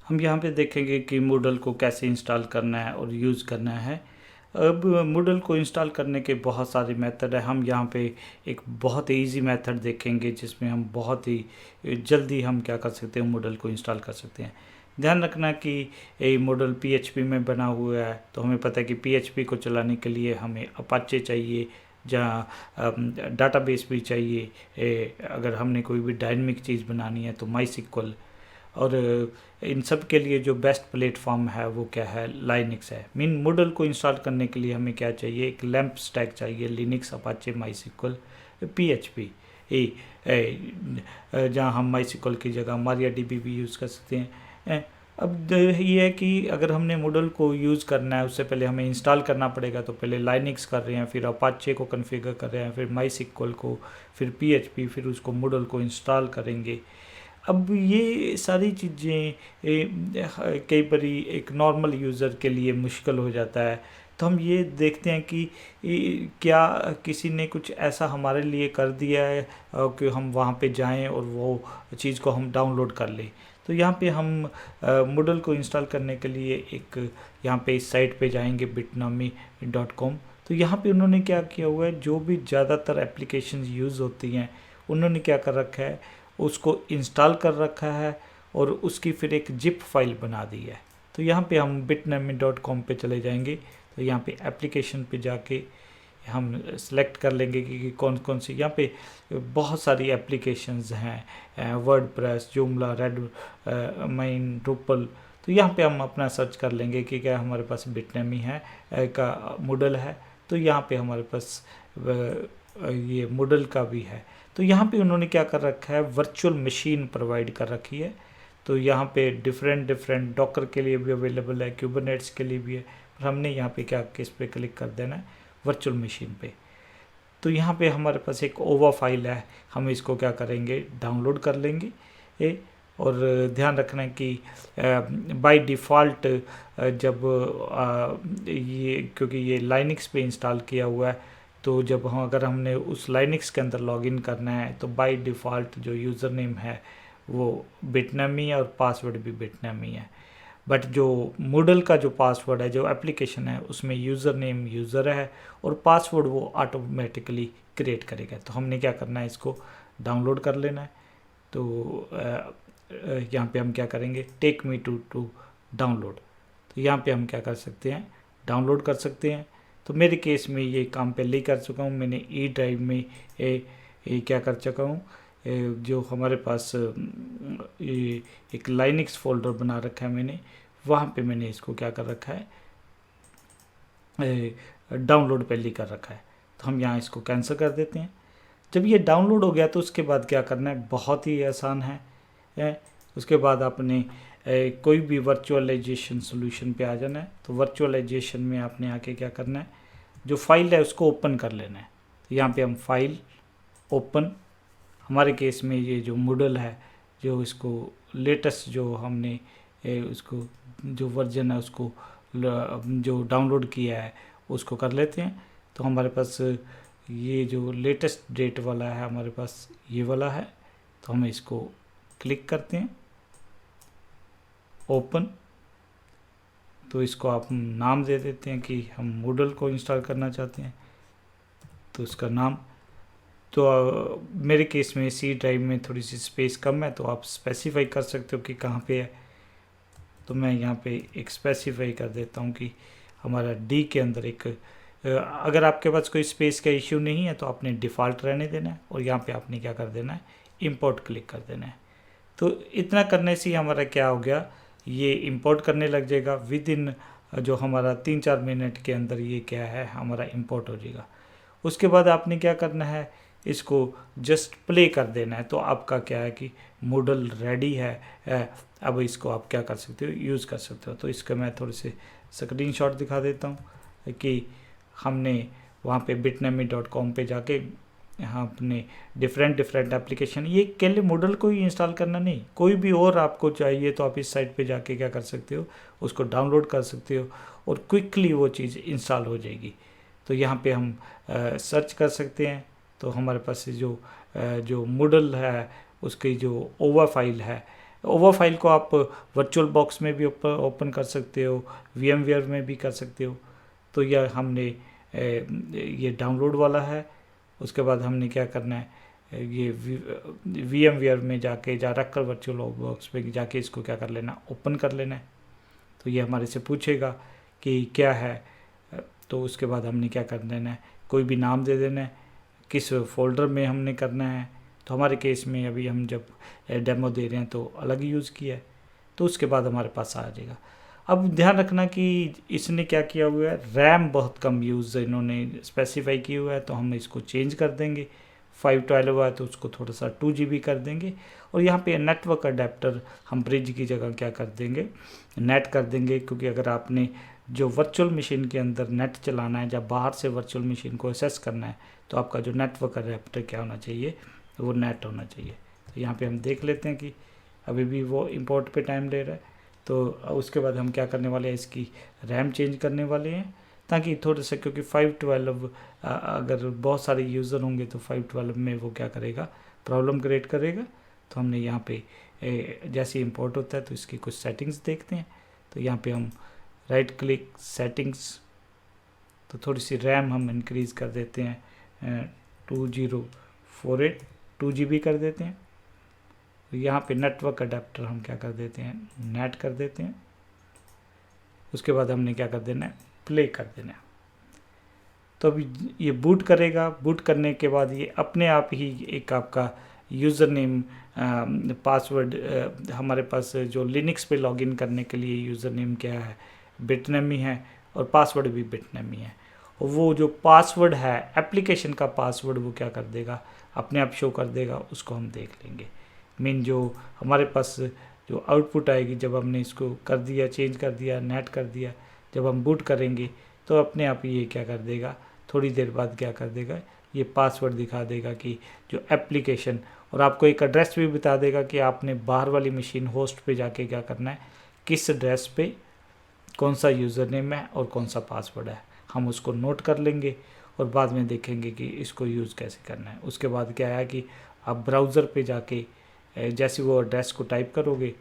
हम यहाँ पे देखेंगे कि मूडल को कैसे इंस्टॉल करना है और यूज़ करना है। अब मूडल को इंस्टॉल करने के बहुत सारे मेथड है। हम यहाँ पे एक बहुत इजी मेथड देखेंगे जिसमें हम बहुत ही जल्दी हम क्या कर सकते हैं, मूडल को इंस्टॉल कर सकते हैं। ध्यान रखना कि ये मॉडल पीएचपी में बना हुआ है, तो हमें पता है कि पीएचपी को चलाने के लिए हमें अपाचे चाहिए, जहाँ डाटाबेस भी चाहिए। अगर हमने कोई भी डायनेमिक चीज़ बनानी है तो माईएसक्यूएल, और इन सब के लिए जो बेस्ट प्लेटफॉर्म है वो क्या है, लाइनक्स है। मीन मॉडल को इंस्टॉल करने के लिए हमें क्या चाहिए, एक लैंप स्टैक चाहिए, लिनक्स, अपाचे, माईएसक्यूएल, पीएचपी, जहाँ हम माईएसक्यूएल की जगह मारियाडीबी भी यूज़ कर सकते हैं। अब ये है कि अगर हमने मॉडल को यूज़ करना है उससे पहले हमें इंस्टॉल करना पड़ेगा। तो पहले लाइनक्स कर रहे हैं, फिर अपाचे को कॉन्फ़िगर कर रहे हैं, फिर माईएसक्यूएल को, फिर पीएचपी, फिर उसको मॉडल को इंस्टॉल करेंगे। अब ये सारी चीज़ें कई बार एक नॉर्मल यूज़र के लिए मुश्किल हो जाता है। तो हम ये देखते हैं कि क्या किसी ने कुछ ऐसा हमारे लिए कर दिया है कि हम वहाँ पे जाएं और वो चीज़ को हम डाउनलोड कर लें। तो यहाँ पे हम मॉडल को इंस्टॉल करने के लिए एक यहाँ पे इस साइट पे जाएंगे bitnami.com। तो यहाँ पे उन्होंने क्या किया हुआ है, जो भी ज़्यादातर एप्लीकेशंस यूज़ होती हैं उन्होंने क्या कर रखा है, उसको इंस्टॉल कर रखा है और उसकी फिर एक जिप फाइल बना दी है। तो यहाँ पे हम bitnami.com पे चले जाएंगे। तो यहाँ पे एप्लीकेशन पे जाके हम सेलेक्ट कर लेंगे कि कौन कौन सी, यहाँ पे बहुत सारी एप्लीकेशंस हैं, वर्डप्रेस, जोमला, रेडमाइन, ड्रूपल। तो यहाँ पे हम अपना सर्च कर लेंगे कि क्या हमारे पास बिटनमी है का मॉडल है। तो यहाँ पे हमारे पास ये मॉडल का भी है। तो यहाँ पे उन्होंने क्या कर रखा है, वर्चुअल मशीन प्रोवाइड कर रखी है। तो यहाँ पे डिफरेंट डॉकर के लिए भी अवेलेबल है, क्यूबरनेट्स के लिए भी है। पर हमने यहाँ पे क्या, किस पे क्लिक कर देना है, वर्चुअल मशीन पे। तो यहाँ पे हमारे पास एक ओवा फाइल है, हम इसको क्या करेंगे, डाउनलोड कर लेंगे। और ध्यान रखना है कि बाय डिफ़ॉल्ट जब ये, क्योंकि ये लाइनक्स पे इंस्टॉल किया हुआ है, तो जब हम अगर हमने उस लाइनक्स के अंदर लॉगिन करना है तो बाय डिफ़ॉल्ट जो यूज़र नेम है वो बिटनमी है और पासवर्ड भी बिटनमी है। बट जो मॉडल का जो पासवर्ड है, जो एप्लीकेशन है, उसमें यूज़र नेम यूज़र है और पासवर्ड वो ऑटोमेटिकली क्रिएट करेगा। तो हमने क्या करना है, इसको डाउनलोड कर लेना है। तो यहाँ पे हम क्या करेंगे, टेक मी टू डाउनलोड। तो यहाँ पे हम क्या कर सकते हैं, डाउनलोड कर सकते हैं। तो मेरे केस में ये काम पहले ही कर चुका हूँ, मैंने ई ड्राइव में क्या कर चुका हूँ, जो हमारे पास एक लाइनक्स फोल्डर बना रखा है मैंने, वहाँ पे मैंने इसको क्या कर रखा है, डाउनलोड पहले कर रखा है। तो हम यहाँ इसको कैंसिल कर देते हैं। जब ये डाउनलोड हो गया तो उसके बाद क्या करना है, बहुत ही आसान है। उसके बाद आपने कोई भी वर्चुअलाइजेशन सोल्यूशन पे आ जाना है। तो वर्चुअलाइजेशन में आपने आके क्या करना है, जो फाइल है उसको ओपन कर लेना है। तो यहाँ पे हम फाइल ओपन, हमारे केस में ये जो मॉडल है, जो इसको लेटेस्ट जो हमने उसको जो वर्जन है उसको जो डाउनलोड किया है उसको कर लेते हैं। तो हमारे पास ये जो लेटेस्ट डेट वाला है हमारे पास ये वाला है। तो हम इसको क्लिक करते हैं, ओपन। तो इसको आप नाम दे देते हैं कि हम मॉडल को इंस्टॉल करना चाहते हैं, तो उसका नाम। तो मेरे केस में सी ड्राइव में थोड़ी सी स्पेस कम है, तो आप स्पेसिफाई कर सकते हो कि कहाँ पे है। तो मैं यहाँ पे एक स्पेसिफाई कर देता हूँ कि हमारा डी के अंदर एक, अगर आपके पास कोई स्पेस का इश्यू नहीं है तो आपने डिफ़ॉल्ट रहने देना है और यहाँ पे आपने क्या कर देना है, इंपोर्ट क्लिक कर देना है। तो इतना करने से हमारा क्या हो गया, ये इंपोर्ट करने लग जाएगा। विद इन जो हमारा 3-4 मिनट के अंदर ये क्या है, हमारा इंपोर्ट हो जाएगा। उसके बाद आपने क्या करना है, इसको जस्ट प्ले कर देना है। तो आपका क्या है कि मॉडल रेडी है। अब इसको आप क्या कर सकते हो, यूज़ कर सकते हो। तो इसका मैं थोड़े से स्क्रीनशॉट दिखा देता हूँ कि हमने वहाँ पे bitnami.com पे जाके यहाँ अपने डिफरेंट एप्लीकेशन, ये केवल मॉडल को ही इंस्टॉल करना नहीं, कोई भी और आपको चाहिए तो आप इस साइट पे जाके क्या कर सकते हो, उसको डाउनलोड कर सकते हो और क्विकली वो चीज़ इंस्टॉल हो जाएगी। तो यहाँ पे हम सर्च कर सकते हैं। तो हमारे पास जो मॉडल है उसकी जो ओवा फाइल है ओवर फाइल को आप वर्चुअल बॉक्स में भी ओपन कर सकते हो, VMware में भी कर सकते हो। तो यह हमने ये डाउनलोड वाला है। उसके बाद हमने क्या करना है, ये VMware में जाके रख कर वर्चुअल बॉक्स पे जाके इसको क्या कर लेना, ओपन कर लेना है। तो ये हमारे से पूछेगा कि क्या है, तो उसके बाद हमने क्या कर देना है, कोई भी नाम दे देना है, किस फोल्डर में हमने करना है। तो हमारे केस में अभी हम जब डेमो दे रहे हैं तो अलग यूज़ किया है, तो उसके बाद हमारे पास आ जाएगा। अब ध्यान रखना कि इसने क्या किया हुआ है, रैम बहुत कम यूज़ इन्होंने स्पेसिफाई किया हुआ है, तो हम इसको चेंज कर देंगे। 512 है तो उसको थोड़ा सा 2 GB कर देंगे। और यहाँ पे नेटवर्क अडेप्टर हम ब्रिज की जगह क्या कर देंगे, नेट कर देंगे, क्योंकि अगर आपने जो वर्चुअल मशीन के अंदर नेट चलाना है, जब बाहर से वर्चुअल मशीन को एक्सेस करना है, तो आपका जो नेटवर्क अडेप्टर क्या होना चाहिए, वो नेट होना चाहिए। तो यहाँ पे हम देख लेते हैं कि अभी भी वो इंपोर्ट पे टाइम ले रहा है। तो उसके बाद हम क्या करने वाले हैं, इसकी रैम चेंज करने वाले हैं, ताकि थोड़ा सा, क्योंकि 512 अगर बहुत सारे यूज़र होंगे तो 512 में वो क्या करेगा, प्रॉब्लम क्रिएट करेगा। तो हमने यहाँ पे जैसे इंपोर्ट होता है तो इसकी कुछ सेटिंग्स देखते हैं। तो यहाँ पे हम राइट क्लिक सेटिंग्स, तो थोड़ी सी रैम हम इंक्रीज़ कर देते हैं 2048 2 GB कर देते हैं। तो यहाँ पे नेटवर्क अडेप्टर हम क्या कर देते हैं, नेट कर देते हैं। उसके बाद हमने क्या कर देना है, प्ले कर देना है। तो अभी ये बूट करेगा। बूट करने के बाद ये अपने आप ही एक आपका यूज़र नेम पासवर्ड, हमारे पास जो लिनक्स पे लॉगिन करने के लिए यूज़र नेम क्या है, बिटनमी है, और पासवर्ड भी बिटनमी है। और वो जो पासवर्ड है, एप्लीकेशन का पासवर्ड, वो क्या कर देगा, अपने आप शो कर देगा। उसको हम देख लेंगे। मीन जो हमारे पास जो आउटपुट आएगी, जब हमने इसको कर दिया, चेंज कर दिया, नेट कर दिया, जब हम बूट करेंगे तो अपने आप ये क्या कर देगा, थोड़ी देर बाद क्या कर देगा, ये पासवर्ड दिखा देगा कि जो एप्लीकेशन, और आपको एक एड्रेस भी बता देगा कि आपने बाहर वाली मशीन होस्ट पे जाके क्या करना है, किस एड्रेस पे कौन सा यूज़र नेम है और कौन सा पासवर्ड है। हम उसको नोट कर लेंगे और बाद में देखेंगे कि इसको यूज़ कैसे करना है। उसके बाद क्या है कि आप ब्राउज़र पे जाके जैसे वो एड्रेस को टाइप करोगे,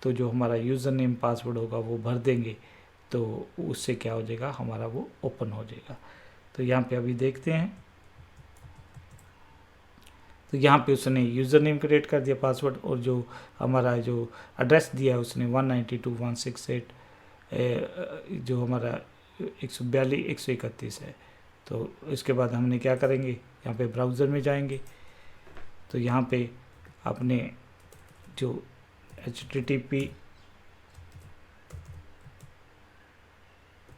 तो जो हमारा यूज़र नेम पासवर्ड होगा वो भर देंगे, तो उससे क्या हो जाएगा, हमारा वो ओपन हो जाएगा। तो यहाँ पे अभी देखते हैं। तो यहाँ पे उसने यूज़र नेम क्रिएट कर दिया, पासवर्ड, और जो हमारा जो एड्रेस दिया है उसने 192.168 जो हमारा 142.131 है। तो इसके बाद हमने क्या करेंगे, यहाँ पे ब्राउज़र में जाएंगे। तो यहाँ पे आपने जो HTTP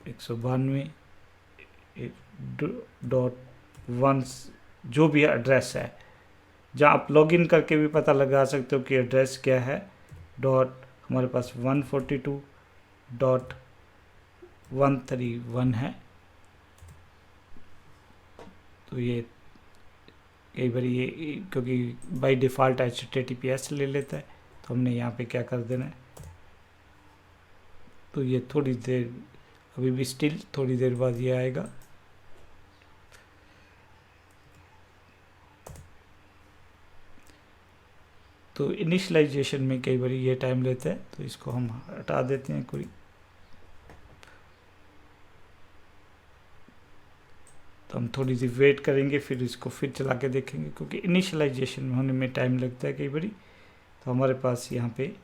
192.1 जो भी एड्रेस है, जहाँ आप लॉगिन करके भी पता लगा सकते हो कि एड्रेस क्या है, डॉट हमारे पास 142.131 है। तो ये कई बार ये क्योंकि बाय डिफ़ॉल्ट HTTPS ले लेता है, तो हमने यहाँ पे क्या कर देना है। तो ये थोड़ी देर, अभी भी स्टिल थोड़ी देर बाद ये आएगा। तो इनिशियलाइजेशन में कई बार ये टाइम लेता है, तो इसको हम हटा देते हैं कोई। तो हम थोड़ी सी वेट करेंगे, फिर इसको फिर चला के देखेंगे, क्योंकि इनिशियलाइजेशन होने में टाइम लगता है कई बार। तो हमारे पास यहाँ पे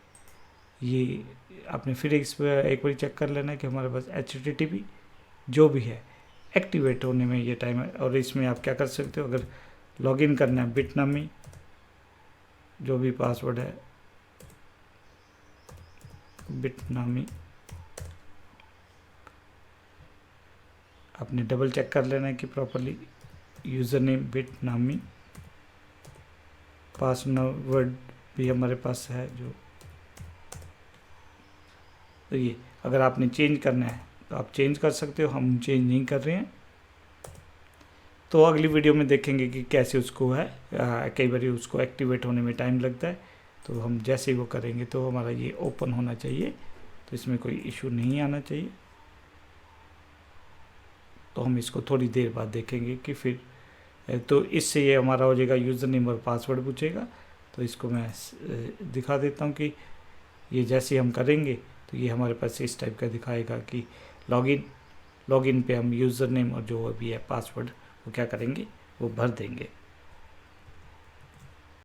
ये आपने फिर एक बार चेक कर लेना है कि हमारे पास HTTP जो भी है एक्टिवेट होने में ये टाइम है। और इसमें आप क्या कर सकते हो, अगर लॉगिन करना है, बिटनमी जो भी पासवर्ड है, बिटनमी आपने डबल चेक कर लेना है कि प्रॉपरली यूज़र नेम बिटनमी, पासवर्ड भी हमारे पास है जो। तो ये अगर आपने चेंज करना है तो आप चेंज कर सकते हो, हम चेंज नहीं कर रहे हैं। तो अगली वीडियो में देखेंगे कि कैसे उसको है, कई बार उसको एक्टिवेट होने में टाइम लगता है। तो हम जैसे ही वो करेंगे तो हमारा ये ओपन होना चाहिए, तो इसमें कोई इशू नहीं आना चाहिए। तो हम इसको थोड़ी देर बाद देखेंगे कि फिर, तो इससे ये हमारा हो जाएगा, यूज़र नेम और पासवर्ड पूछेगा। तो इसको मैं दिखा देता हूँ कि ये जैसे हम करेंगे तो ये हमारे पास इस टाइप का दिखाएगा कि लॉगिन पे हम यूज़र नेम और जो भी है पासवर्ड वो क्या करेंगे, वो भर देंगे।